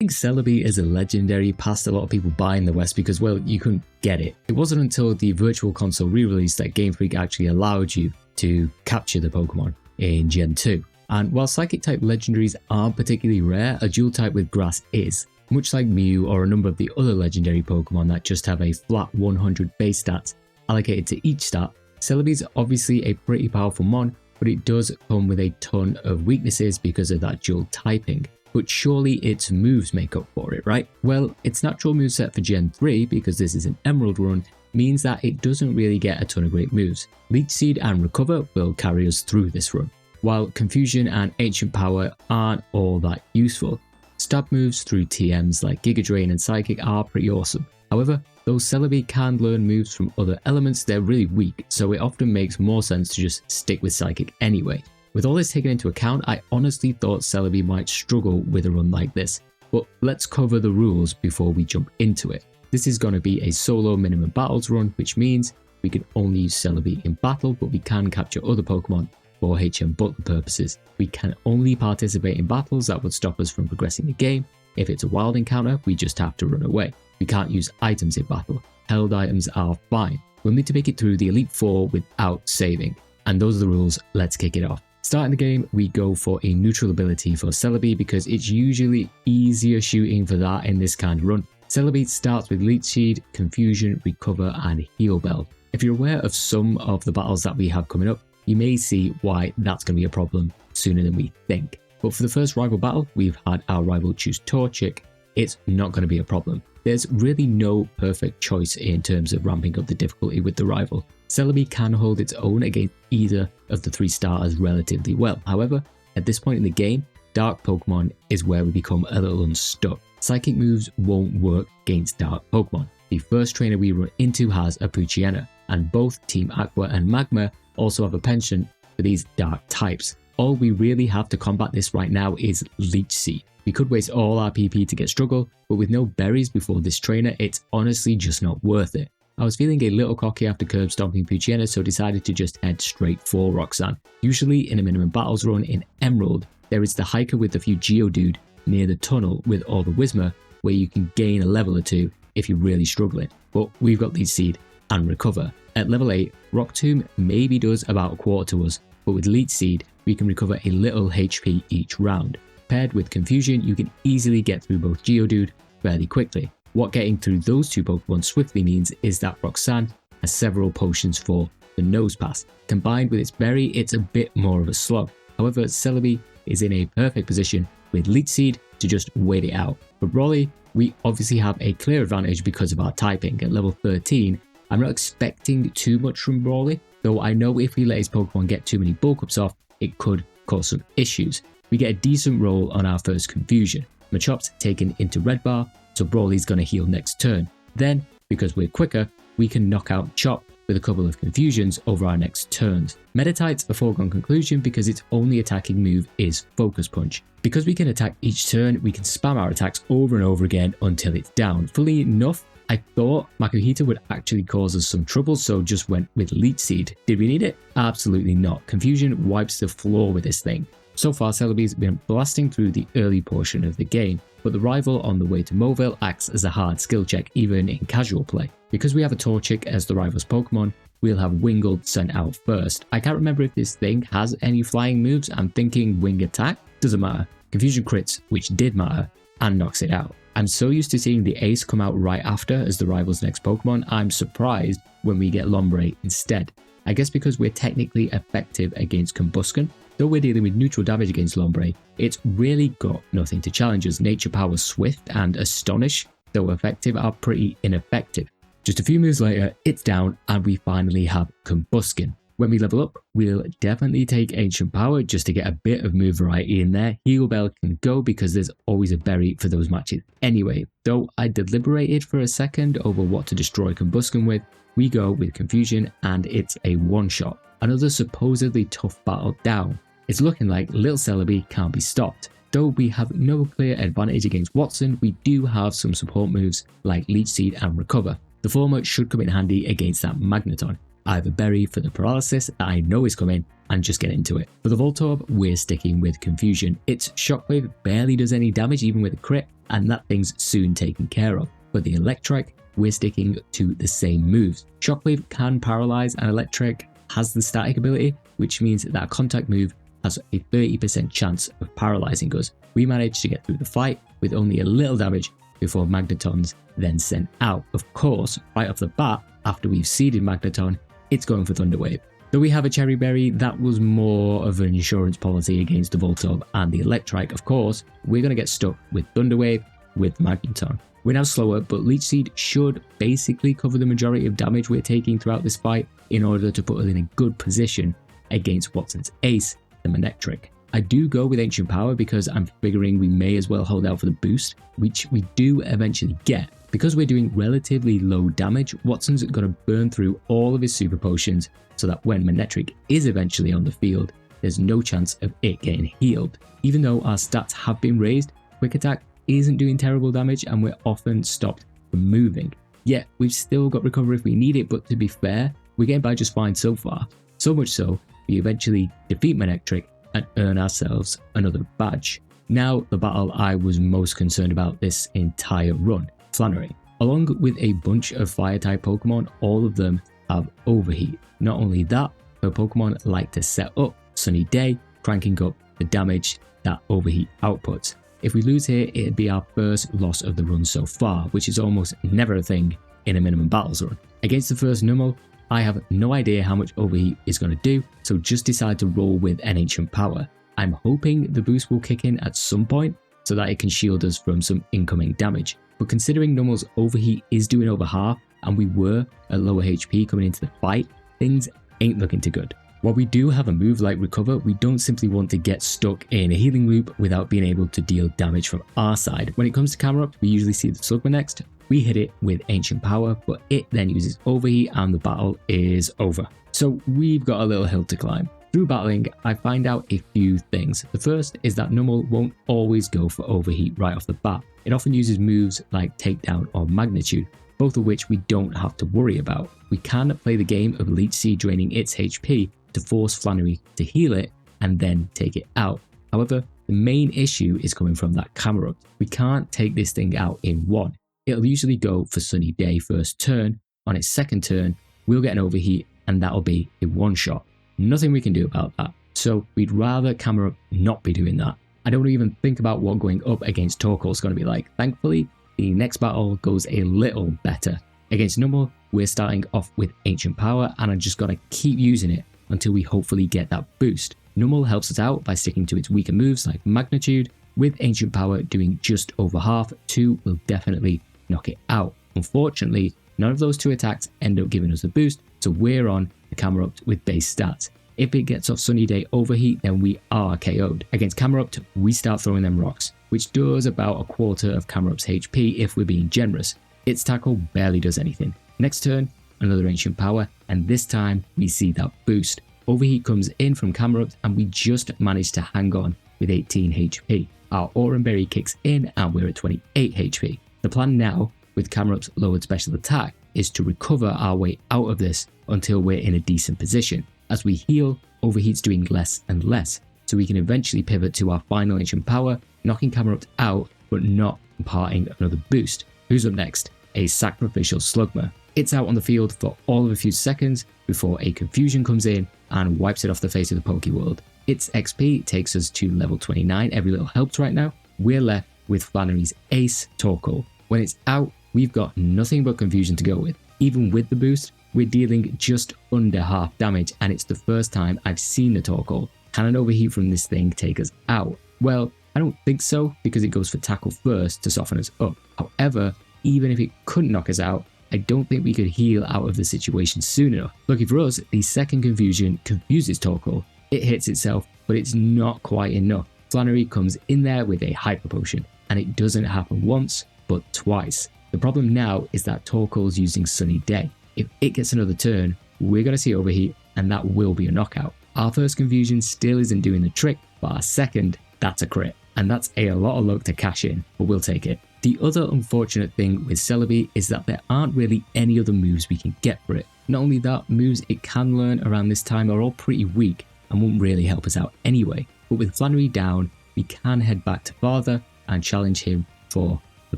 think Celebi is a legendary past a lot of people buy in the West because, well, you couldn't get it. It wasn't until the Virtual Console re-release that Game Freak actually allowed you to capture the Pokemon in Gen 2. And while Psychic-type legendaries aren't particularly rare, a dual type with Grass is. Much like Mew or a number of the other legendary Pokemon that just have a flat 100 base stats allocated to each stat, Celebi is obviously a pretty powerful mon, but it does come with a ton of weaknesses because of that dual typing. But surely its moves make up for it, right? Well, its natural moveset for Gen 3, because this is an Emerald run, means that it doesn't really get a ton of great moves. Leech Seed and Recover will carry us through this run, while Confusion and Ancient Power aren't all that useful. Stab moves through TMs like Giga Drain and Psychic are pretty awesome. However, though Celebi can learn moves from other elements, they're really weak, so it often makes more sense to just stick with Psychic anyway. With all this taken into account, I honestly thought Celebi might struggle with a run like this, but let's cover the rules before we jump into it. This is going to be a solo minimum battles run, which means we can only use Celebi in battle, but we can capture other Pokemon for HM Butler purposes. We can only participate in battles that would stop us from progressing the game. If it's a wild encounter, we just have to run away. We can't use items in battle. Held items are fine. We'll need to make it through the Elite Four without saving. And those are the rules, let's kick it off. Starting the game, we go for a neutral ability for Celebi because it's usually easier shooting for that in this kind of run. Celebi starts with Leech Seed, Confusion, Recover and Heal Bell. If you're aware of some of the battles that we have coming up, you may see why that's going to be a problem sooner than we think. But for the first rival battle, we've had our rival choose Torchic. It's not going to be a problem. There's really no perfect choice in terms of ramping up the difficulty with the rival. Celebi can hold its own against either of the three starters relatively well. However, at this point in the game, Dark Pokemon is where we become a little unstuck. Psychic moves won't work against Dark Pokemon. The first trainer we run into has a Poochyena, and both Team Aqua and Magma also have a penchant for these dark types. All we really have to combat this right now is Leech Seed. We could waste all our PP to get Struggle, but with no berries before this trainer, it's honestly just not worth it. I was feeling a little cocky after curb stomping Poochyena, so decided to just head straight for Roxanne. Usually in a minimum battles run in Emerald, there is the hiker with the few Geodude near the tunnel with all the Whismur, where you can gain a level or two if you're really struggling. But we've got Leech Seed and Recover. At level 8, Rock Tomb maybe does about a quarter to us, but with Leech Seed, we can recover a little HP each round. Paired with Confusion, you can easily get through both Geodude fairly quickly. What getting through those two Pokemon swiftly means is that Roxanne has several potions for the Nose Pass. Combined with its berry, it's a bit more of a slog. However, Celebi is in a perfect position with Leech Seed to just wait it out. For Brawly, we obviously have a clear advantage because of our typing. At level 13, I'm not expecting too much from Brawly, though I know if we let his Pokemon get too many bulk ups off, it could cause some issues. We get a decent roll on our first Confusion. Machop's taken into Red Bar, so Brawly's gonna heal next turn. Then, because we're quicker, we can knock out Chop with a couple of Confusions over our next turns. Meditite's a foregone conclusion because its only attacking move is Focus Punch. Because we can attack each turn, we can spam our attacks over and over again until it's down. Fully enough, I thought Makuhita would actually cause us some trouble, so just went with Leech Seed. Did we need it? Absolutely not. Confusion wipes the floor with this thing. So far, Celebi's been blasting through the early portion of the game, but the rival on the way to Moville acts as a hard skill check even in casual play. Because we have a Torchic as the rival's Pokemon, we'll have Wingull sent out first. I can't remember if this thing has any flying moves. I'm thinking Wing Attack. Doesn't matter. Confusion crits, which did matter, and knocks it out. I'm so used to seeing the Ace come out right after as the rival's next Pokemon, I'm surprised when we get Lombre instead. I guess because we're technically effective against Combusken. Though we're dealing with neutral damage against Lombre, it's really got nothing to challenge us. Nature Power Swift and Astonish, though effective, are pretty ineffective. Just a few moves later, it's down and we finally have Combusken. When we level up, we'll definitely take Ancient Power just to get a bit of move variety in there. Heal Bell can go because there's always a berry for those matches anyway. Though I deliberated for a second over what to destroy Combusken with, we go with Confusion and it's a one-shot. Another supposedly tough battle down. It's looking like Little Celebi can't be stopped. Though we have no clear advantage against Watson, we do have some support moves like Leech Seed and Recover. The former should come in handy against that Magneton. I have a berry for the paralysis that I know is coming, and just get into it. For the Voltorb, we're sticking with Confusion. Its Shockwave barely does any damage even with a crit, and that thing's soon taken care of. For the Electric, we're sticking to the same moves. Shockwave can paralyze, and Electric has the static ability, which means that a contact move has a 30% chance of paralyzing us. We managed to get through the fight with only a little damage before Magneton's then sent out. Of course, right off the bat, after we've seeded Magneton, it's going for Thunder Wave. Though we have a Cherry Berry, that was more of an insurance policy against the Voltorb and the Electrike. Of course, we're going to get stuck with Thunder Wave with Magneton. We're now slower, but Leech Seed should basically cover the majority of damage we're taking throughout this fight in order to put us in a good position against Watson's ace, the Manectric. I do go with Ancient Power because I'm figuring we may as well hold out for the boost, which we do eventually get. Because we're doing relatively low damage, Watson's going to burn through all of his super potions so that when Manectric is eventually on the field, there's no chance of it getting healed. Even though our stats have been raised, Quick Attack isn't doing terrible damage and we're often stopped from moving. Yet we've still got recover if we need it, but to be fair, we're getting by just fine so far. So much so, we eventually defeat Manectric and earn ourselves another badge. Now the battle I was most concerned about this entire run, Flannery. Along with a bunch of fire-type Pokemon, all of them have Overheat. Not only that, her Pokemon like to set up Sunny Day, cranking up the damage that Overheat outputs. If we lose here, it'd be our first loss of the run so far, which is almost never a thing in a minimum battles run. Against the first Numel, I have no idea how much Overheat is going to do, so just decide to roll with an Ancient Power. I'm hoping the boost will kick in at some point so that it can shield us from some incoming damage. But considering Numel's Overheat is doing over half and we were at lower HP coming into the fight, things ain't looking too good. While we do have a move like Recover, we don't simply want to get stuck in a healing loop without being able to deal damage from our side. When it comes to Camerupt, we usually see the Slugma next. We hit it with Ancient Power, but it then uses Overheat and the battle is over. So we've got a little hill to climb. Through battling, I find out a few things. The first is that Numel won't always go for Overheat right off the bat. It often uses moves like Takedown or Magnitude, both of which we don't have to worry about. We can play the game of Leech Seed draining its HP to force Flannery to heal it and then take it out. However, the main issue is coming from that Camerupt. We can't take this thing out in one. It'll usually go for Sunny Day first turn. On its second turn, we'll get an Overheat and that'll be a one-shot. Nothing we can do about that. So we'd rather Camerupt not be doing that. I don't even think about what going up against Torkoal is going to be like. Thankfully, the next battle goes a little better. Against Numel, we're starting off with Ancient Power and I'm just going to keep using it until we hopefully get that boost. Numel helps us out by sticking to its weaker moves like Magnitude. With Ancient Power doing just over half, 2 will definitely knock it out. Unfortunately, none of those 2 attacks end up giving us a boost, so we're on the Camerupt with base stats. If it gets off Sunny Day Overheat, then we are KO'd. Against Camerupt, we start throwing them rocks, which does about a quarter of Camerupt's HP if we're being generous. Its tackle barely does anything. Next turn, another Ancient Power, and this time we see that boost. Overheat comes in from Camerupt and we just manage to hang on with 18 HP. Our Aurum Berry kicks in and we're at 28 HP. The plan now, with Camerupt's lowered special attack, is to recover our way out of this until we're in a decent position. As we heal, Overheat's doing less and less, so we can eventually pivot to our final Ancient Power, knocking Camerupt out but not imparting another boost. Who's up next? A Sacrificial Slugma. It's out on the field for all of a few seconds before a Confusion comes in and wipes it off the face of the Pokeworld. Its XP takes us to level 29, every little helps right now. We're left with Flannery's ace, Torkoal. When it's out, we've got nothing but Confusion to go with. Even with the boost, we're dealing just under half damage and it's the first time I've seen the Torkoal. Can an Overheat from this thing take us out? Well, I don't think so because it goes for Tackle first to soften us up. However, even if it couldn't knock us out, I don't think we could heal out of the situation soon enough. Lucky for us, the second Confusion confuses Torkoal. It hits itself, but it's not quite enough. Flannery comes in there with a Hyper Potion, and it doesn't happen once, but twice. The problem now is that Torkoal's using Sunny Day. If it gets another turn, we're going to see Overheat, and that will be a knockout. Our first Confusion still isn't doing the trick, but our second, that's a crit. And that's a lot of luck to cash in, but we'll take it. The other unfortunate thing with Celebi is that there aren't really any other moves we can get for it. Not only that, moves it can learn around this time are all pretty weak and won't really help us out anyway. But with Flannery down, we can head back to Father and challenge him for the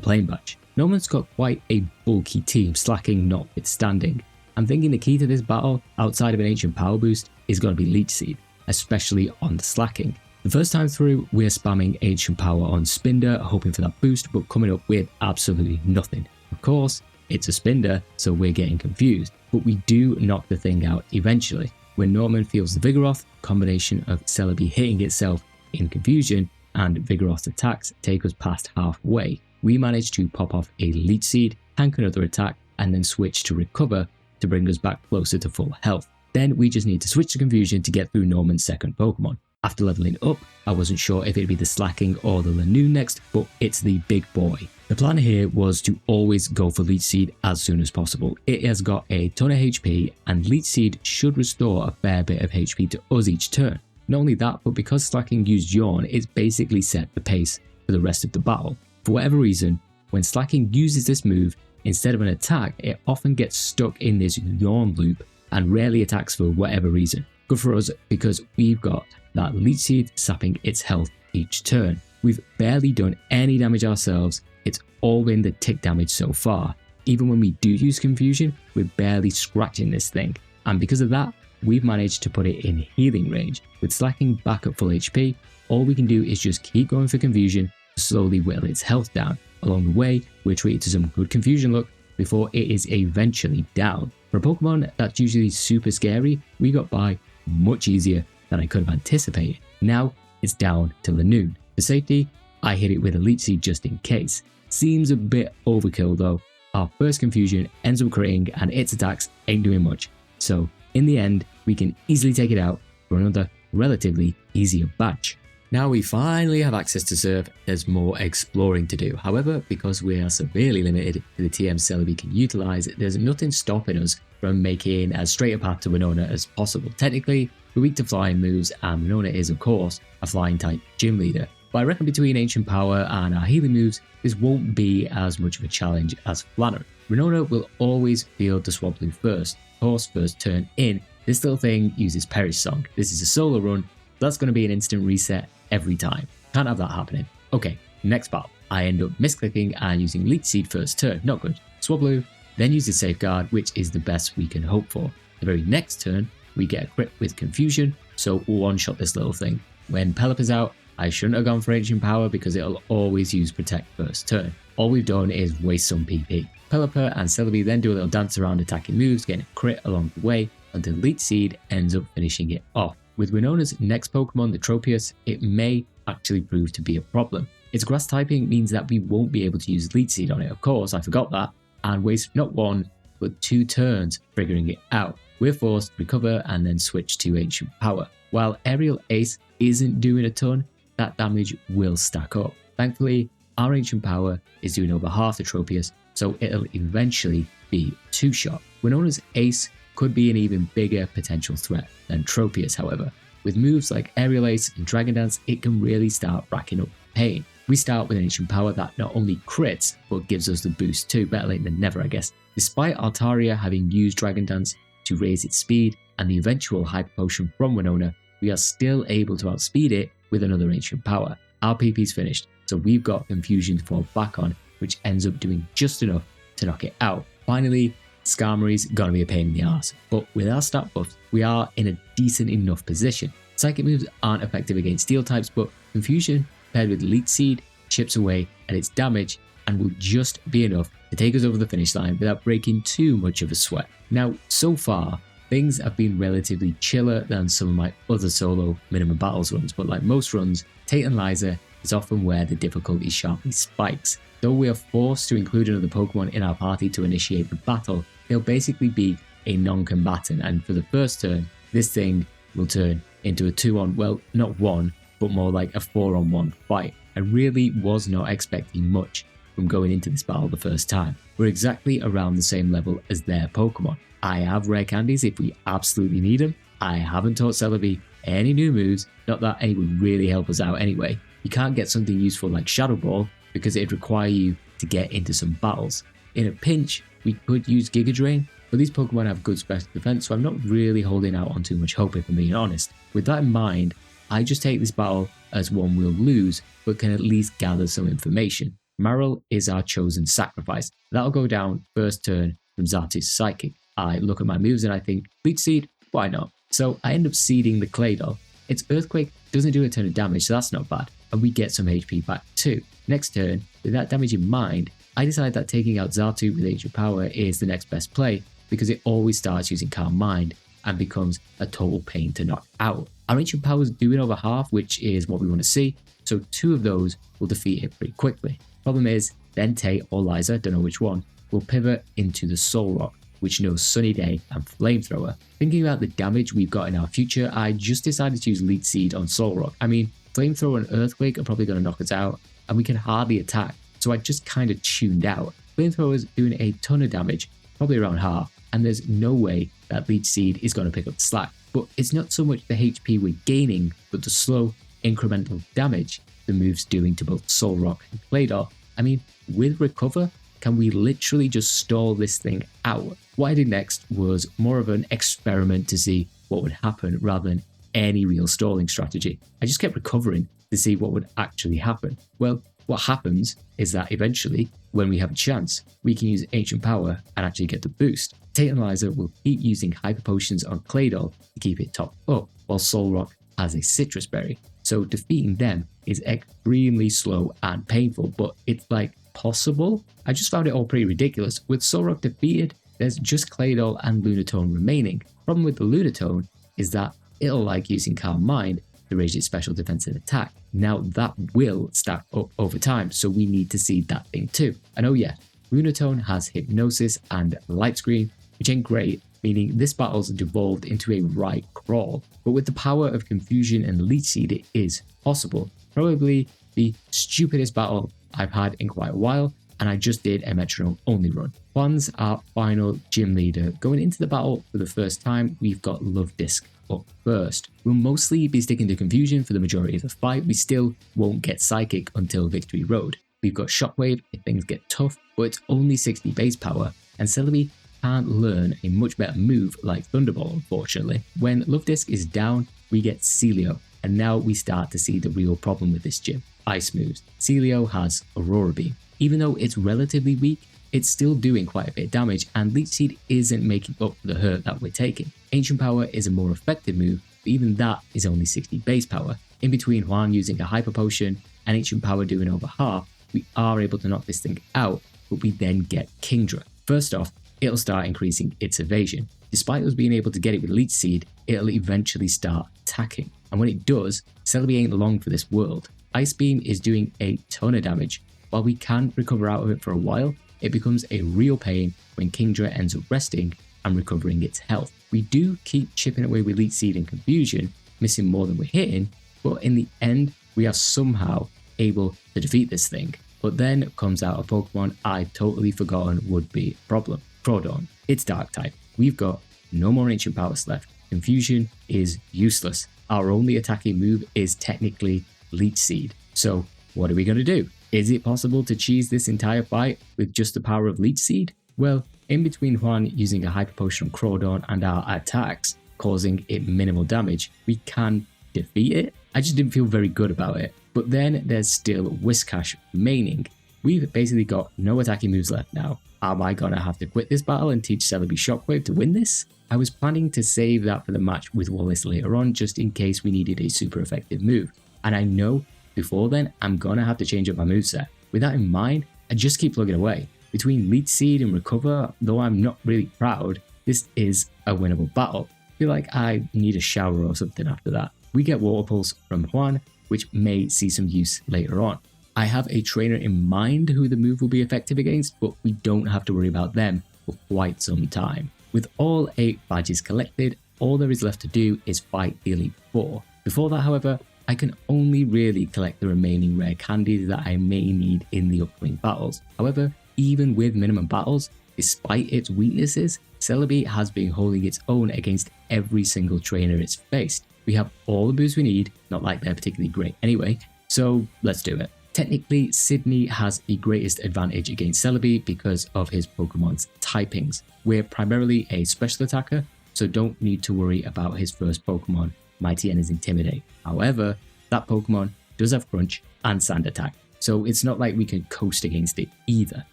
playing badge. Norman's got quite a bulky team, slacking notwithstanding. I'm thinking the key to this battle, outside of an ancient power boost, is going to be Leech Seed, especially on the slacking. The first time through, we're spamming ancient power on Spinder, hoping for that boost, but coming up with absolutely nothing. Of course, it's a Spinder, so we're getting confused, but we do knock the thing out eventually. When Norman feels the Vigoroth, combination of Celebi hitting itself in confusion and Vigoroth attacks take us past halfway, we manage to pop off a Leech Seed, tank another attack, and then switch to Recover to bring us back closer to full health. Then we just need to switch to Confusion to get through Norman's second Pokemon. After leveling up, I wasn't sure if it'd be the Slacking or the Lanoon next, but it's the big boy. The plan here was to always go for Leech Seed as soon as possible. It has got a ton of HP, and Leech Seed should restore a fair bit of HP to us each turn. Not only that, but because Slacking used Yawn, it's basically set the pace for the rest of the battle. For whatever reason, when Slacking uses this move, instead of an attack, it often gets stuck in this Yawn loop and rarely attacks for whatever reason. Good for us because we've got that Leech Seed sapping its health each turn. We've barely done any damage ourselves, it's all been the tick damage so far. Even when we do use Confusion, we're barely scratching this thing. And because of that, we've managed to put it in healing range. With Slacking back at full HP, all we can do is just keep going for Confusion to slowly whittle its health down. Along the way, we're treated to some good Confusion luck before it is eventually down. For a Pokemon that's usually super scary, we got by much easier than I could have anticipated. Now it's down to Lanoon. For safety, I hit it with a Leech Seed just in case. Seems a bit overkill though. Our first Confusion ends up critting and its attacks ain't doing much. So in the end, we can easily take it out for another relatively easier batch. Now we finally have access to Surf, there's more exploring to do. However, because we are severely limited to the TM Celebi can utilise, there's nothing stopping us from making as straight a path to Winona as possible. Technically, we're weak to flying moves, and Winona is of course a flying type gym leader. But I reckon between Ancient Power and our healing moves, this won't be as much of a challenge as Flannery. Winona will always field the Swablu first. Of course, first turn in, this little thing uses Perish Song. This is a solo run, that's going to be an instant reset every time. Can't have that happening. Okay, next battle. I end up misclicking and using Leech Seed first turn, not good. Swablu, then uses Safeguard, which is the best we can hope for. The very next turn, we get a crit with Confusion, so we'll one-shot this little thing. When Pelipper's out, I shouldn't have gone for Ancient Power because it'll always use Protect first turn. All we've done is waste some PP. Pelipper and Celebi then do a little dance around attacking moves, getting a crit along the way, until Leech Seed ends up finishing it off. With Winona's next Pokemon, the Tropius, it may actually prove to be a problem. Its grass typing means that we won't be able to use Leech Seed on it, of course, I forgot that, and waste not one, but 2 turns figuring it out. We're forced to recover and then switch to Ancient Power. While Aerial Ace isn't doing a ton, that damage will stack up. Thankfully, our Ancient Power is doing over half the Tropius, so it'll eventually be 2-shot. Winona's Ace could be an even bigger potential threat than Tropius, however. With moves like Aerial Ace and Dragon Dance, it can really start racking up pain. We start with an Ancient Power that not only crits, but gives us the boost too, better late than never I guess. Despite Altaria having used Dragon Dance to raise its speed and the eventual Hyper Potion from Winona, we are still able to outspeed it with another Ancient Power. Our PP's finished, so we've got Confusion to fall back on, which ends up doing just enough to knock it out. Finally, Skarmory's gonna be a pain in the arse, but with our stat buffs, we are in a decent enough position. Psychic moves aren't effective against steel types, but Confusion paired with Leech Seed chips away at its damage and will just be enough to take us over the finish line without breaking too much of a sweat. Now, so far, things have been relatively chiller than some of my other solo minimum battles runs, but like most runs, Tate Liza is often where the difficulty sharply spikes. Though we are forced to include another Pokemon in our party to initiate the battle, they'll basically be a non-combatant, and for the first turn, this thing will turn into a 2-on, well, not 1, but more like a 4-on-1 fight. I really was not expecting much from going into this battle the first time. We're exactly around the same level as their Pokemon. I have rare candies if we absolutely need them. I haven't taught Celebi any new moves, not that any would really help us out anyway. You can't get something useful like Shadow Ball because it'd require you to get into some battles. In a pinch, we could use Giga Drain, but these Pokemon have good special defense, so I'm not really holding out on too much hope if I'm being honest. With that in mind, I just take this battle as one we'll lose, but can at least gather some information. Marill is our chosen sacrifice. That'll go down first turn from Xatu's Psychic. I look at my moves and I think, Leech Seed, why not? So I end up seeding the Claydol. Its Earthquake doesn't do a ton of damage, so that's not bad, and we get some HP back too. Next turn, with that damage in mind, I decide that taking out Xatu with Ancient Power is the next best play, because it always starts using Calm Mind and becomes a total pain to knock out. Our Ancient Power is doing over half, which is what we want to see, so 2 of those will defeat it pretty quickly. Problem is, then Tate or Liza, don't know which one, will pivot into the Soul Rock, which knows Sunny Day and Flamethrower. Thinking about the damage we've got in our future, I just decided to use Leech Seed on Soul Rock. I mean, Flamethrower and Earthquake are probably going to knock us out, and we can hardly attack, so I just kind of tuned out. Flamethrower's doing a ton of damage, probably around half, and there's no way that Leech Seed is going to pick up the slack. But it's not so much the HP we're gaining, but the slow, incremental damage the move's doing to both Soul Rock and Claydol. I mean, with Recover, can we literally just stall this thing out? What I did next was more of an experiment to see what would happen rather than any real stalling strategy. I just kept recovering to see what would actually happen. Well, what happens is that eventually, when we have a chance, we can use Ancient Power and actually get the boost. Tate and Liza will keep using Hyper Potions on Claydol to keep it topped up, while Soul Rock has a Citrus Berry. So defeating them is extremely slow and painful, but it's like possible. I just found it all pretty ridiculous. With Soul Rock defeated, there's just Claydol and Lunatone remaining. Problem with the Lunatone is that it'll like using Calm Mind to raise its special defense and attack. Now that will stack up over time, so we need to seed that thing too. And oh yeah, Lunatone has Hypnosis and Light Screen, which ain't great, meaning this battle's devolved into a right crawl. But with the power of Confusion and Leech Seed, it is possible. Probably the stupidest battle I've had in quite a while, and I just did a metronome only run. Juan's our final gym leader. Going into the battle for the first time, we've got Love Disc up first. We'll mostly be sticking to Confusion for the majority of the fight. We still won't get Psychic until Victory Road. We've got Shockwave if things get tough, but it's only 60 base power, and Celebi can't learn a much better move like Thunderbolt, unfortunately. When Love Disc is down, we get Celio, and now we start to see the real problem with this gym. Ice moves. Celio has Aurora Beam. Even though it's relatively weak, it's still doing quite a bit of damage, and Leech Seed isn't making up for the hurt that we're taking. Ancient Power is a more effective move, but even that is only 60 base power. In between Juan using a Hyper Potion and Ancient Power doing over half, we are able to knock this thing out, but we then get Kingdra. First off, it'll start increasing its evasion. Despite us being able to get it with Leech Seed, it'll eventually start attacking. And when it does, Celebi ain't long for this world. Ice Beam is doing a ton of damage. While we can recover out of it for a while, it becomes a real pain when Kingdra ends up resting and recovering its health. We do keep chipping away with Leech Seed and Confusion, missing more than we're hitting, but in the end, we are somehow able to defeat this thing. But then comes out a Pokemon I'd totally forgotten would be a problem. Crawdon. It's Dark type. We've got no more Ancient Powers left. Confusion is useless. Our only attacking move is technically Leech Seed. So what are we going to do? Is it possible to cheese this entire fight with just the power of Leech Seed? Well, in between Juan using a Hyper Potion on Crawdon and our attacks causing it minimal damage, we can defeat it. I just didn't feel very good about it. But then there's still Whiscash remaining. We've basically got no attacking moves left now. Am I gonna have to quit this battle and teach Celebi Shockwave to win this? I was planning to save that for the match with Wallace later on, just in case we needed a super effective move. And I know before then, I'm gonna have to change up my moveset. With that in mind, I just keep plugging away. Between Leech Seed and Recover, though I'm not really proud, this is a winnable battle. I feel like I need a shower or something after that. We get Water Pulse from Juan, which may see some use later on. I have a trainer in mind who the move will be effective against, but we don't have to worry about them for quite some time. With all 8 badges collected, all there is left to do is fight the Elite 4. Before that, however, I can only really collect the remaining rare candies that I may need in the upcoming battles. However, even with minimum battles, despite its weaknesses, Celebi has been holding its own against every single trainer it's faced. We have all the moves we need, not like they're particularly great anyway, so let's do it. Technically, Sydney has the greatest advantage against Celebi because of his Pokemon's typings. We're primarily a special attacker, so don't need to worry about his first Pokemon, Mighty N is Intimidate. However, that Pokemon does have Crunch and Sand Attack, so it's not like we can coast against it either.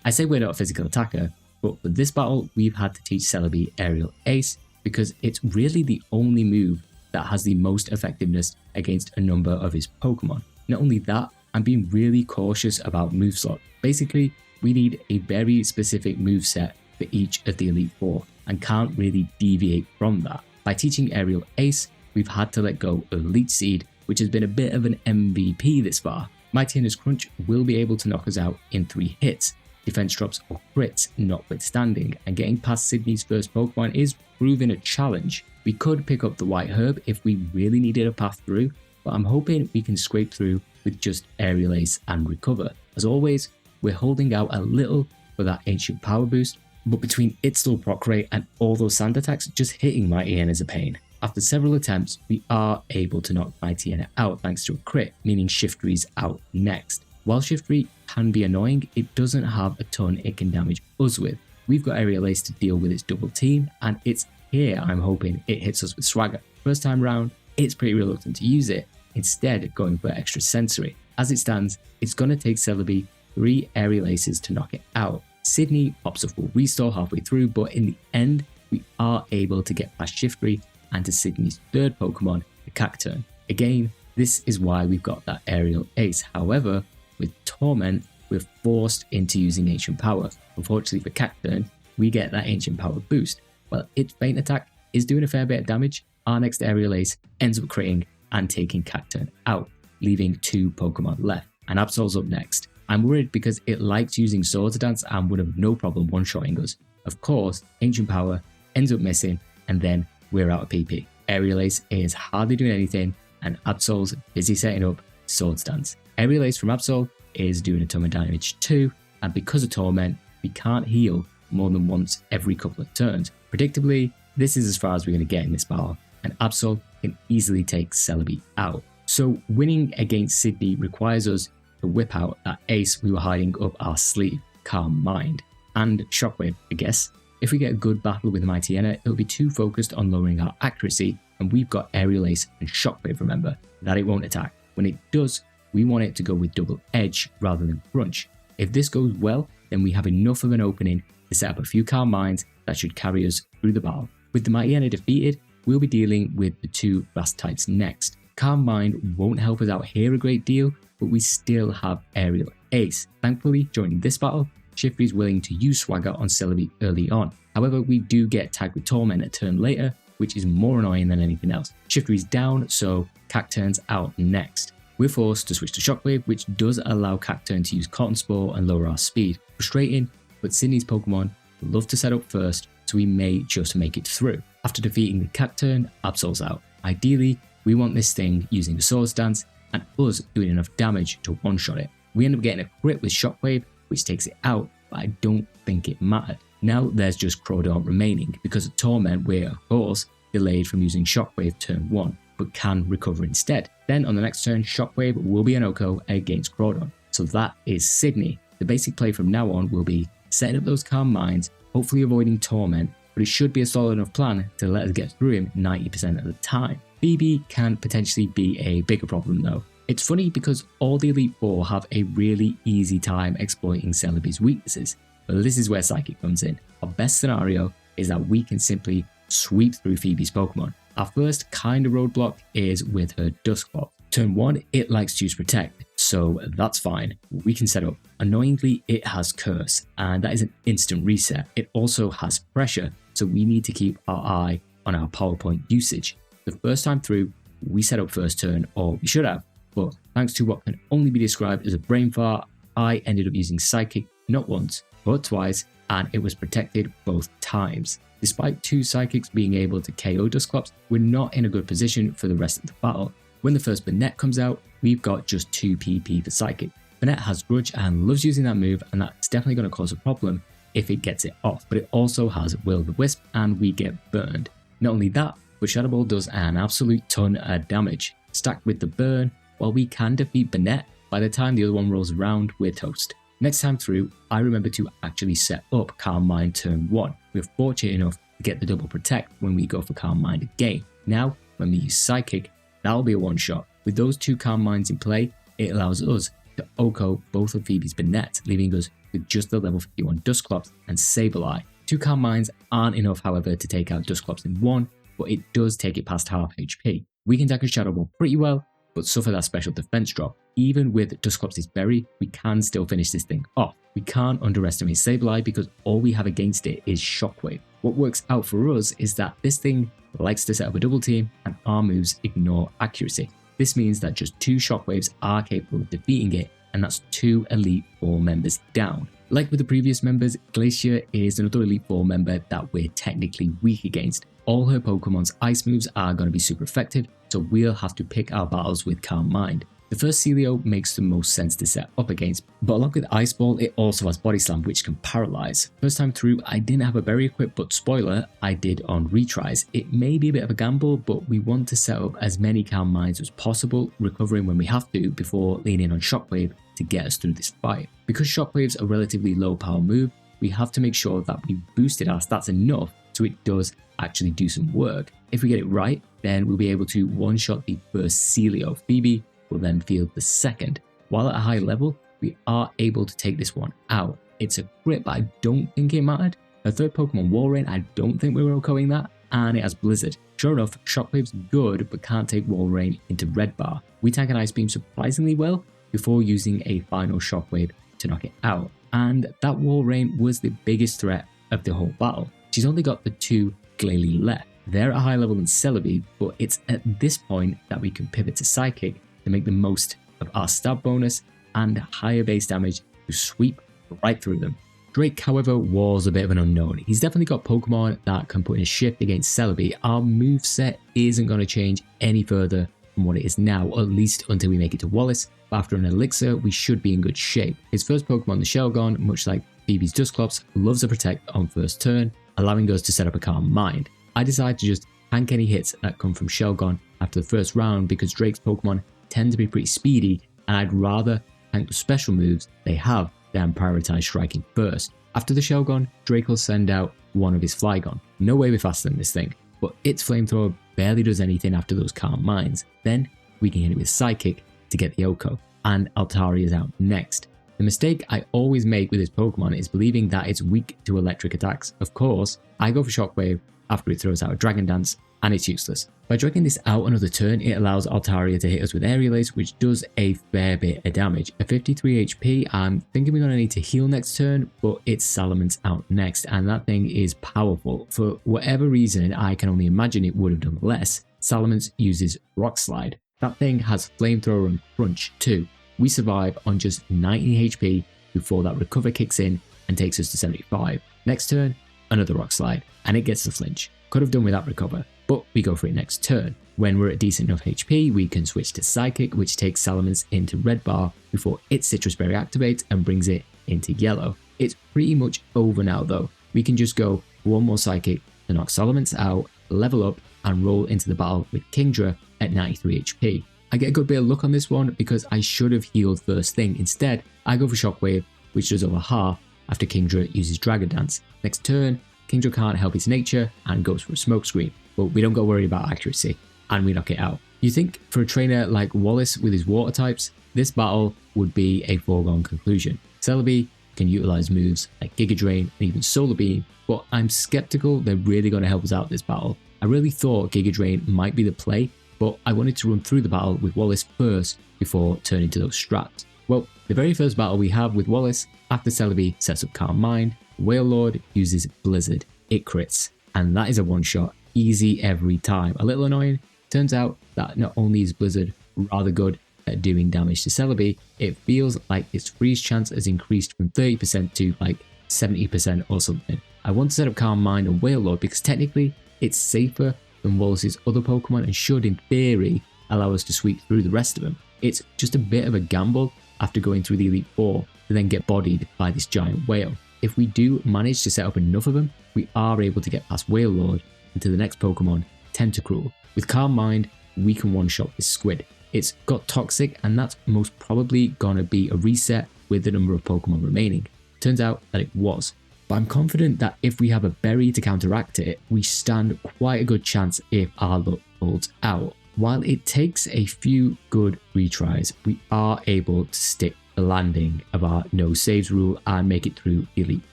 I say we're not a physical attacker, but for this battle, we've had to teach Celebi Aerial Ace because it's really the only move that has the most effectiveness against a number of his Pokemon. Not only that, I'm being really cautious about move slot. Basically, we need a very specific move set for each of the Elite Four and can't really deviate from that. By teaching Aerial Ace, we've had to let go of Leech Seed, which has been a bit of an MVP this far. Mighty N's Crunch will be able to knock us out in 3 hits, defense drops or crits notwithstanding, and getting past Sydney's first Pokemon is proving a challenge. We could pick up the White Herb if we really needed a path through, but I'm hoping we can scrape through with just Aerial Ace and recover. As always, we're holding out a little for that Ancient Power boost, but between its slow proc rate and all those sand attacks, just hitting Mighty N is a pain. After several attempts, we are able to knock Mighty N out thanks to a crit, meaning Shiftry's out next. While Shiftry can be annoying, it doesn't have a ton it can damage us with. We've got Aerial Ace to deal with its double team, and it's here I'm hoping it hits us with Swagger. First time round, it's pretty reluctant to use it, instead going for extra sensory. As it stands, it's going to take Celebi 3 Aerial Aces to knock it out. Sydney pops a full restore halfway through, but in the end, we are able to get past Shiftry and to Sydney's third Pokemon, the Cacturn. Again, this is why we've got that Aerial Ace. However, with Torment, we're forced into using Ancient Power. Unfortunately for Cacturn, we get that Ancient Power boost. While its Feint Attack is doing a fair bit of damage, our next Aerial Ace ends up critting and taking Cacturn out, leaving 2 Pokemon left. And Absol's up next. I'm worried because it likes using Swords Dance and would have no problem one-shotting us. Of course, Ancient Power ends up missing, and then we're out of PP. Aerial Ace is hardly doing anything, and Absol's busy setting up Swords Dance. Aerial Ace from Absol is doing a ton of damage too, and because of Torment, we can't heal more than once every couple of turns. Predictably, this is as far as we're going to get in this battle, and Absol can easily take Celebi out. So winning against Sydney requires us to whip out that ace we were hiding up our sleeve, Calm Mind, and Shockwave, I guess. If we get a good battle with Mighty N, it'll be too focused on lowering our accuracy, and we've got Aerial Ace and Shockwave, remember, that it won't attack. When it does, we want it to go with Double Edge rather than Crunch. If this goes well, then we have enough of an opening to set up a few Calm Minds that should carry us through the battle. With the Mighty N defeated, we'll be dealing with the 2 Grass types next. Calm Mind won't help us out here a great deal, but we still have Aerial Ace. Thankfully, during this battle, Shiftry is willing to use Swagger on Celebi early on. However, we do get tagged with Torment a turn later, which is more annoying than anything else. Shiftry's down, so Cacturn's out next. We're forced to switch to Shockwave, which does allow Cacturn to use Cotton Spore and lower our speed. Frustrating, but Sydney's Pokemon love to set up first, so we may just make it through. After defeating the Cacturn, Absol's out. Ideally, we want this thing using the Swords Dance and us doing enough damage to one-shot it. We end up getting a crit with Shockwave, which takes it out, but I don't think it mattered. Now there's just Crawdaunt remaining. Because of Torment, we're, of course, delayed from using Shockwave turn 1, but can recover instead. Then on the next turn, Shockwave will be an OHKO against Crawdaunt. So that is Sydney. The basic play from now on will be setting up those Calm Minds, hopefully avoiding Torment, but it should be a solid enough plan to let us get through him 90% of the time. Phoebe can potentially be a bigger problem though. It's funny because all the Elite Four have a really easy time exploiting Celebi's weaknesses, but this is where Psychic comes in. Our best scenario is that we can simply sweep through Phoebe's Pokemon. Our first kind of roadblock is with her Dusclops. Turn 1, it likes to use Protect, so that's fine. We can set up. Annoyingly, it has Curse, and that is an instant reset. It also has Pressure, so we need to keep our eye on our PowerPoint usage. The first time through, we set up first turn, or we should have, but thanks to what can only be described as a brain fart, I ended up using Psychic not once, but twice, and it was protected both times. Despite 2 Psychics being able to KO Dusclops, we're not in a good position for the rest of the battle. When the first Banette comes out, we've got just 2 PP for Psychic. Banette has Grudge and loves using that move, and that's definitely going to cause a problem if it gets it off, but it also has Will-o-the-Wisp and we get burned. Not only that, but Shadow Ball does an absolute ton of damage. Stacked with the burn, while we can defeat Banette, by the time the other one rolls around, we're toast. Next time through, I remember to actually set up Calm Mind turn 1. We were fortunate enough to get the double protect when we go for Calm Mind again. Now, when we use Psychic, that'll be a one shot. With those two Calm Minds in play, it allows us to OHKO both of Phoebe's bonnets, leaving us with just the level 51 Dusclops and Sableye. Two Calm Minds aren't enough, however, to take out Dusclops in one, but it does take it past half HP. We can tackle Shadow Ball pretty well, but suffer that special defense drop. Even with Dusclops' berry, we can still finish this thing off. We can't underestimate Sableye because all we have against it is Shockwave. What works out for us is that this thing likes to set up a double team and our moves ignore accuracy. This means that just two Shockwaves are capable of defeating it, and that's two Elite Four members down. Like with the previous members, Glacia is another Elite Four member that we're technically weak against. All her Pokemon's ice moves are going to be super effective, so we'll have to pick our battles with Calm Mind. The first Celio makes the most sense to set up against, but along with Ice Ball, it also has Body Slam, which can paralyze. First time through, I didn't have a berry equipped, but spoiler, I did on retries. It may be a bit of a gamble, but we want to set up as many Calm Minds as possible, recovering when we have to before leaning on Shockwave to get us through this fight. Because Shockwave's a relatively low power move, we have to make sure that we boosted our stats enough so it does actually do some work. If we get it right, then we'll be able to one-shot the first Celio. Phoebe will then field the second. While at a high level, we are able to take this one out. It's a crit, but I don't think it mattered. Her third Pokemon, Walrein, I don't think we were OHKOing that, and it has Blizzard. Sure enough, Shockwave's good, but can't take Walrein into Red Bar. We tank an Ice Beam surprisingly well before using a final Shockwave to knock it out. And that Walrein was the biggest threat of the whole battle. She's only got the two Glalie left. They're at a higher level than Celebi, but it's at this point that we can pivot to Psychic to make the most of our stab bonus and higher base damage to sweep right through them. Drake, however, was a bit of an unknown. He's definitely got Pokemon that can put in a shift against Celebi. Our moveset isn't going to change any further from what it is now, at least until we make it to Wallace, but after an Elixir, we should be in good shape. His first Pokemon, the Shelgon, much like Phoebe's Dusclops, loves a Protect on first turn, allowing us to set up a Calm Mind. I decided to just tank any hits that come from Shelgon after the first round because Drake's Pokemon tend to be pretty speedy, and I'd rather tank the special moves they have than prioritize striking first. After the Shelgon, Drake will send out one of his Flygon. No way we're faster than this thing, but its Flamethrower barely does anything after those Calm Minds. Then we can hit it with Psychic to get the OHKO, and Altaria's out next. The mistake I always make with this Pokemon is believing that it's weak to electric attacks. Of course, I go for Shockwave after it throws out a Dragon Dance, and it's useless. By dragging this out another turn, it allows Altaria to hit us with Aerial Ace, which does a fair bit of damage. At 53 HP, I'm thinking we're going to need to heal next turn, but it's Salamence out next, and that thing is powerful. For whatever reason, I can only imagine it would have done less. Salamence uses Rock Slide. That thing has Flamethrower and Crunch too. We survive on just 90 HP before that Recover kicks in and takes us to 75. Next turn, another Rock Slide, and it gets the flinch. Could have done without Recover, but we go for it next turn. When we're at decent enough HP, we can switch to Psychic, which takes Salamence into Red Bar before its Citrus Berry activates and brings it into Yellow. It's pretty much over now though. We can just go one more Psychic to knock Salamence out, level up, and roll into the battle with Kingdra at 93 HP. I get a good bit of luck on this one because I should have healed first thing. Instead, I go for Shockwave, which does over half after Kingdra uses Dragon Dance. Next turn, Kingdra can't help its nature and goes for a Smokescreen, but we don't got to worry about accuracy, and we knock it out. You think for a trainer like Wallace with his water types, this battle would be a foregone conclusion. Celebi can utilize moves like Giga Drain and even Solar Beam, but I'm skeptical they're really going to help us out this battle. I really thought Giga Drain might be the play, but I wanted to run through the battle with Wallace first before turning to those strats. Well, the very first battle we have with Wallace, after Celebi sets up Calm Mind, Wailord uses Blizzard. It crits, and that is a one-shot, easy every time. A little annoying. Turns out that not only is Blizzard rather good at doing damage to Celebi, it feels like its freeze chance has increased from 30% to like 70% or something. I want to set up Calm Mind and Wailord because technically it's safer than Wallace's other Pokemon and should in theory allow us to sweep through the rest of them. It's just a bit of a gamble after going through the Elite Four to then get bodied by this giant whale. If we do manage to set up enough of them, we are able to get past Wailord into the next Pokemon, Tentacruel. With Calm Mind, we can one-shot this squid. it's got toxic, and that's most probably gonna be a reset with the number of Pokemon remaining. Turns out that it was. But I'm confident that if we have a berry to counteract it, we stand quite a good chance if our luck holds out. While it takes a few good retries, we are able to stick the landing of our no saves rule and make it through Elite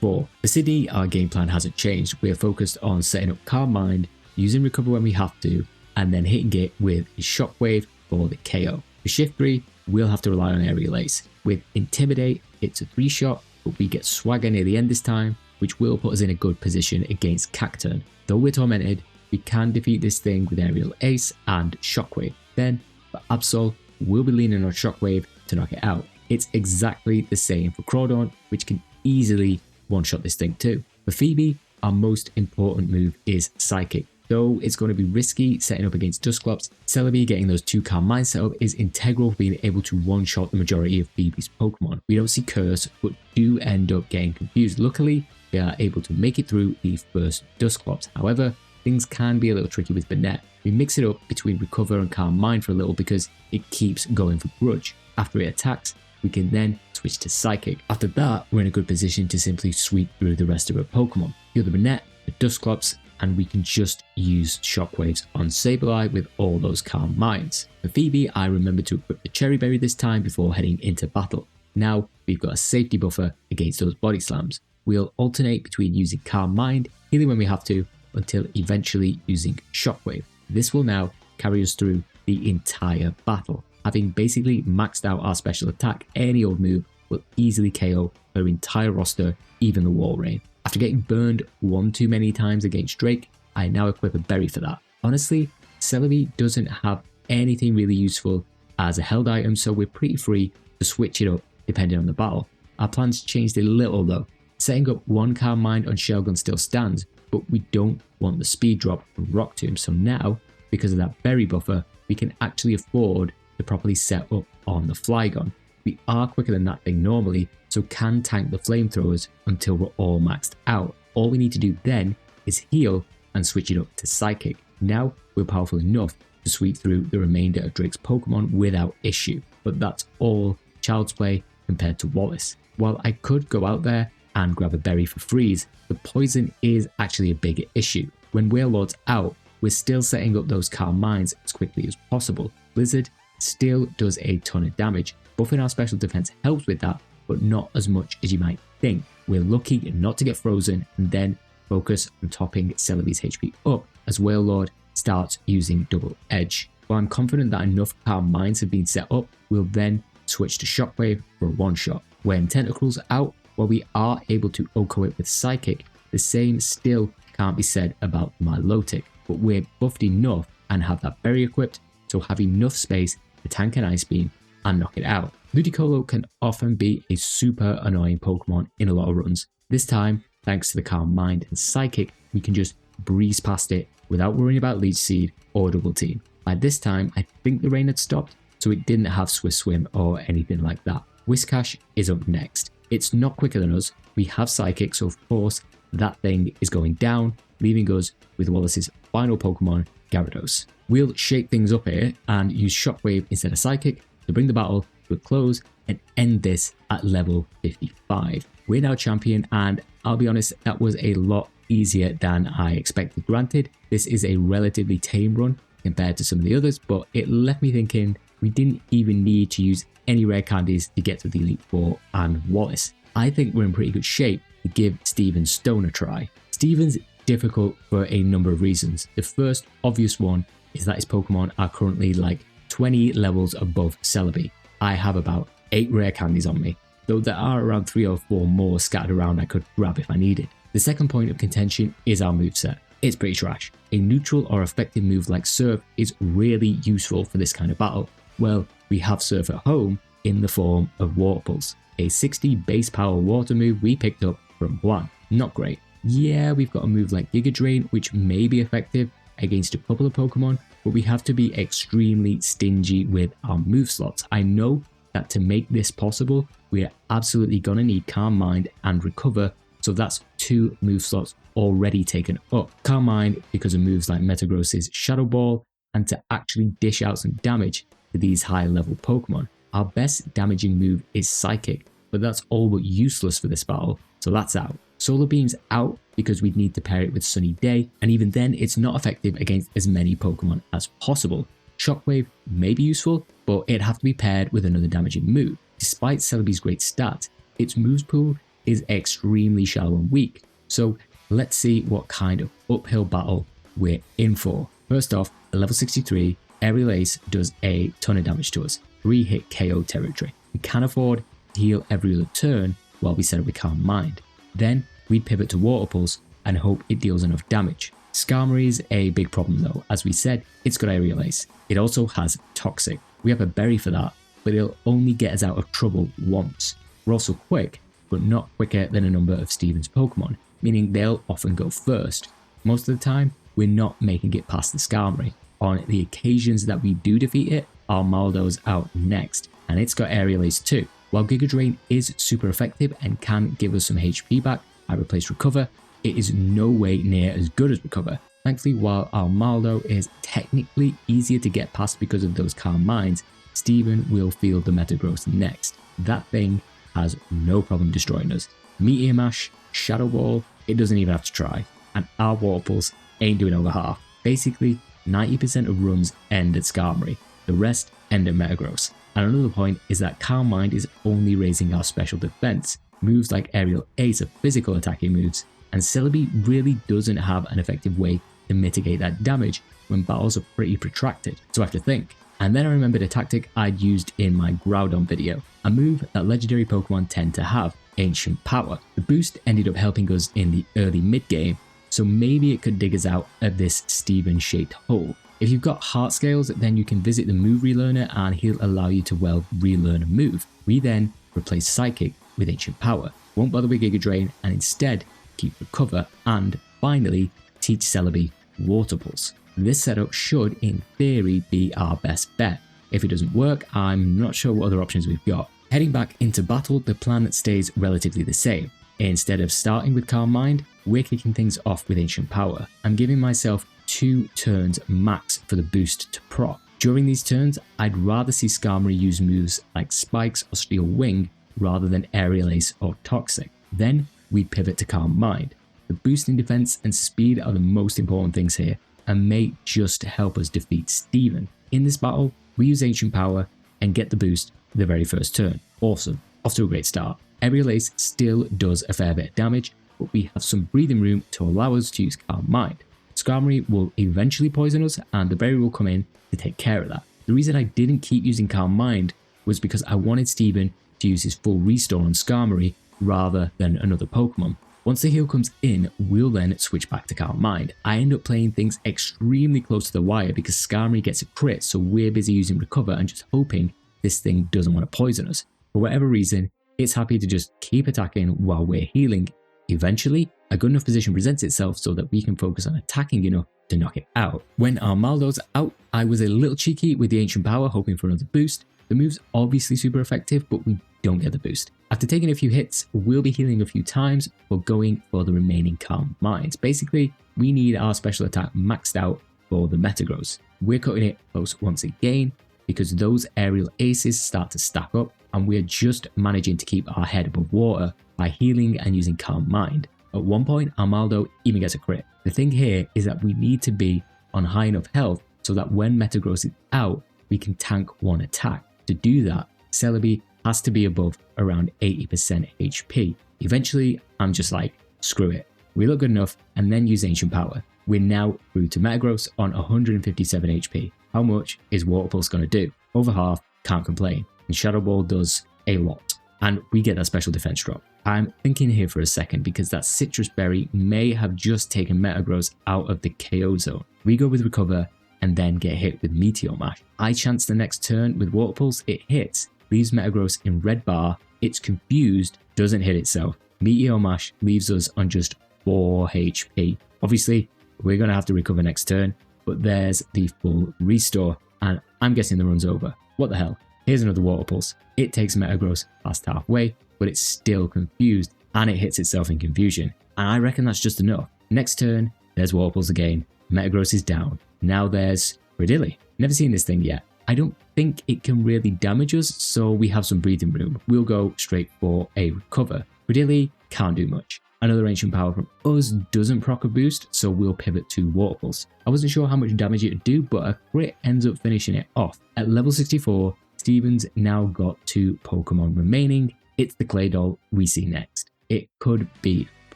Four. For Sydney, our game plan hasn't changed. We are focused on setting up Calm Mind, using Recover when we have to, and then hitting it with a Shockwave for the KO. For Shift 3, we'll have to rely on Aerial Ace. With Intimidate, it's a 3-shot, but we get Swagger near the end this time, which will put us in a good position against Cacturn. Though we're tormented, we can defeat this thing with Aerial Ace and Shockwave. Then, for Absol, we'll be leaning on Shockwave to knock it out. It's exactly the same for Crawdaunt, which can easily one-shot this thing too. For Phoebe, our most important move is Psychic. Though it's going to be risky setting up against Dusclops, Celebi getting those 2 Calm Mind set up is integral for being able to one-shot the majority of Phoebe's Pokemon. We don't see Curse, but do end up getting confused. Luckily, we are able to make it through the first Dusclops. However, things can be a little tricky with Banette. We mix it up between Recover and Calm Mind for a little because it keeps going for Grudge. After it attacks, we can then switch to Psychic. After that, we're in a good position to simply sweep through the rest of our Pokemon. Heal the Banette, the Dusclops, and we can just use Shockwaves on Sableye with all those Calm Minds. For Phoebe, I remember to equip the Cherry Berry this time before heading into battle. Now we've got a safety buffer against those Body Slams. We'll alternate between using Calm Mind, healing when we have to, until eventually using Shockwave. This will now carry us through the entire battle. Having basically maxed out our special attack, any old move will easily KO her entire roster, even the Walrein. After getting burned one too many times against Drake, I now equip a berry for that. Honestly, Celebi doesn't have anything really useful as a held item, so we're pretty free to switch it up depending on the battle. Our plans changed a little though. Setting up 1 Calm Mind on Shelgon still stands, but we don't want the speed drop from Rock Tomb, so now, because of that berry buffer, we can actually afford to properly set up on the Flygon. We are quicker than that thing normally, so can tank the flamethrowers until we're all maxed out. All we need to do then is heal and switch it up to Psychic. Now we're powerful enough to sweep through the remainder of Drake's Pokemon without issue, but that's all child's play compared to Wallace. While I could go out there and grab a berry for freeze, the poison is actually a bigger issue. When Wailord's out, we're still setting up those Calm Minds as quickly as possible. Blizzard still does a ton of damage. Buffing our special defense helps with that, but not as much as you might think. We're lucky not to get frozen and then focus on topping Celebi's HP up as Wailord starts using Double Edge. While I'm confident that enough Calm Minds have been set up, we'll then switch to Shockwave for a one-shot. When Tentacle's out, while we are able to OHKO it with Psychic, the same still can't be said about Milotic, but we're buffed enough and have that berry equipped, so have enough space to tank an Ice Beam and knock it out. Ludicolo can often be a super annoying Pokemon in a lot of runs. This time, thanks to the Calm Mind and Psychic, we can just breeze past it without worrying about Leech Seed or Double Team. By this time, I think the rain had stopped, so it didn't have Swift Swim or anything like that. Whiscash is up next. It's not quicker than us, we have Psychic, so of course that thing is going down, leaving us with Wallace's final Pokemon, Gyarados. We'll shake things up here and use Shockwave instead of Psychic to bring the battle to a close and end this at level 55. We're now champion, and I'll be honest, that was a lot easier than I expected. Granted, this is a relatively tame run compared to some of the others, but it left me thinking we didn't even need to use any rare candies to get to the Elite Four and Wallace. I think we're in pretty good shape to give Steven's Stone a try. Steven's difficult for a number of reasons. The first obvious one is that his Pokemon are currently like 20 levels above Celebi. I have about 8 rare candies on me, though there are around 3 or 4 more scattered around I could grab if I needed. The second point of contention is our moveset. It's pretty trash. A neutral or effective move like Surf is really useful for this kind of battle. Well, we have Surf at home in the form of Water Pulse, a 60 base power water move we picked up from Juan. Not great. Yeah, we've got a move like Giga Drain, which may be effective against a couple of Pokemon, but we have to be extremely stingy with our move slots. I know that to make this possible, we are absolutely gonna need Calm Mind and Recover, so that's 2 move slots already taken up. Calm Mind because of moves like Metagross's Shadow Ball, and to actually dish out some damage, to these high level Pokemon. Our best damaging move is Psychic, but that's all but useless for this battle, so that's out. Solar Beam's out because we'd need to pair it with Sunny Day, and even then it's not effective against as many Pokemon as possible. Shockwave may be useful, but it'd have to be paired with another damaging move. Despite Celebi's great stats, its moves pool is extremely shallow and weak, so let's see what kind of uphill battle we're in for. First off, at level 63, Aerial Ace does a ton of damage to us, 3-hit KO territory. We can afford to heal every other turn while we set up with Calm Mind. Then we'd pivot to Water Pulse and hope it deals enough damage. Skarmory is a big problem though. As we said, it's got Aerial Ace. It also has Toxic. We have a berry for that, but it'll only get us out of trouble once. We're also quick, but not quicker than a number of Steven's Pokemon, meaning they'll often go first. Most of the time, we're not making it past the Skarmory. On the occasions that we do defeat it, our Maldo's out next, and it's got Aerial Ace too. While Giga Drain is super effective and can give us some HP back, I replace Recover, it is no way near as good as Recover. Thankfully, while our Maldo is technically easier to get past because of those Calm Minds, Steven will field the Metagross next. That thing has no problem destroying us. Meteor Mash, Shadow Ball, it doesn't even have to try, and our Water Pulse ain't doing over half. Basically, 90% of runs end at Skarmory, the rest end at Metagross. And another point is that Calm Mind is only raising our special defense. Moves like Aerial Ace are physical attacking moves, and Celebi really doesn't have an effective way to mitigate that damage when battles are pretty protracted, so I have to think. And then I remembered a tactic I'd used in my Groudon video, a move that legendary Pokemon tend to have, Ancient Power. The boost ended up helping us in the early mid-game, so maybe it could dig us out of this Steven-shaped hole. If you've got Heart Scales, then you can visit the move relearner and he'll allow you to relearn a move. We then replace Psychic with Ancient Power, won't bother with Giga Drain, and instead keep Recover, and finally teach Celebi Water Pulse. This setup should, in theory, be our best bet. If it doesn't work, I'm not sure what other options we've got. Heading back into battle, the plan stays relatively the same. Instead of starting with Calm Mind, we're kicking things off with Ancient Power. I'm giving myself 2 turns max for the boost to proc. During these turns, I'd rather see Skarmory use moves like Spikes or Steel Wing rather than Aerial Ace or Toxic. Then we'd pivot to Calm Mind. The boost in defense and speed are the most important things here and may just help us defeat Steven. In this battle, we use Ancient Power and get the boost the very first turn. Awesome, off to a great start. Aerial Ace still does a fair bit of damage, but we have some breathing room to allow us to use Calm Mind. Skarmory will eventually poison us and the berry will come in to take care of that. The reason I didn't keep using Calm Mind was because I wanted Steven to use his full restore on Skarmory rather than another Pokemon. Once the heal comes in, we'll then switch back to Calm Mind. I end up playing things extremely close to the wire because Skarmory gets a crit, so we're busy using Recover and just hoping this thing doesn't want to poison us. For whatever reason, it's happy to just keep attacking while we're healing. Eventually, a good enough position presents itself so that we can focus on attacking enough to knock it out. When our Maldo's out, I was a little cheeky with the Ancient Power, hoping for another boost. The move's obviously super effective, but we don't get the boost. After taking a few hits, we'll be healing a few times for going for the remaining Calm Minds. Basically, we need our special attack maxed out for the Metagross. We're cutting it close once again because those Aerial Aces start to stack up, and we're just managing to keep our head above water by healing and using Calm Mind. At one point, our Maldo even gets a crit. The thing here is that we need to be on high enough health so that when Metagross is out, we can tank one attack. To do that, Celebi has to be above around 80% HP. Eventually, I'm just like, screw it. We look good enough and then use Ancient Power. We're now through to Metagross on 157 HP. How much is Water Pulse going to do? Over half, can't complain. And Shadow Ball does a lot. And we get that special defense drop. I'm thinking here for a second because that Citrus Berry may have just taken Metagross out of the KO zone. We go with Recover and then get hit with Meteor Mash. I chance the next turn with Water Pulse, it hits, leaves Metagross in red bar, it's confused, doesn't hit itself. Meteor Mash leaves us on just 4 HP. Obviously, we're going to have to recover next turn, but there's the full restore, and I'm guessing the run's over. What the hell? Here's another Water Pulse. It takes Metagross past halfway, but it's still confused, and it hits itself in confusion. And I reckon that's just enough. Next turn, there's Water Pulse again. Metagross is down. Now there's Bradilli. Never seen this thing yet. I don't think it can really damage us, so we have some breathing room. We'll go straight for a recover. Really can't do much. Another ancient power from us doesn't proc a boost, so we'll pivot to Water Pulse. I wasn't sure how much damage it would do, but a crit ends up finishing it off. At level 64, Steven's now got 2 Pokemon remaining. It's the Clay Doll we see next. It could be a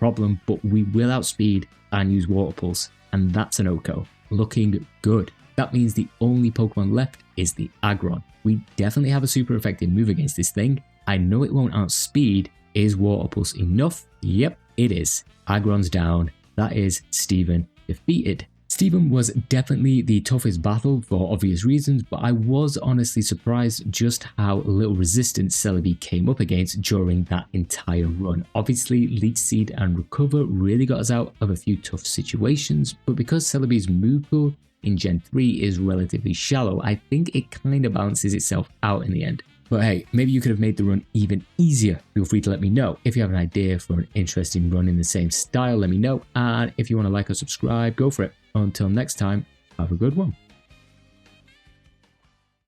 problem, but we will outspeed and use Water Pulse, and that's an Oko. Looking good. That means the only Pokemon left is the Aggron. We definitely have a super effective move against this thing. I know it won't outspeed. Is Water Pulse enough? Yep, it is. Aggron's down. That is Steven defeated. Steven was definitely the toughest battle for obvious reasons, but I was honestly surprised just how little resistance Celebi came up against during that entire run. Obviously, Leech Seed and Recover really got us out of a few tough situations, but because Celebi's move pool in Gen 3 is relatively shallow, I think it kind of balances itself out in the end. But hey, maybe you could have made the run even easier. Feel free to let me know. If you have an idea for an interesting run in the same style, let me know. And if you want to like or subscribe, go for it. Until next time, have a good one.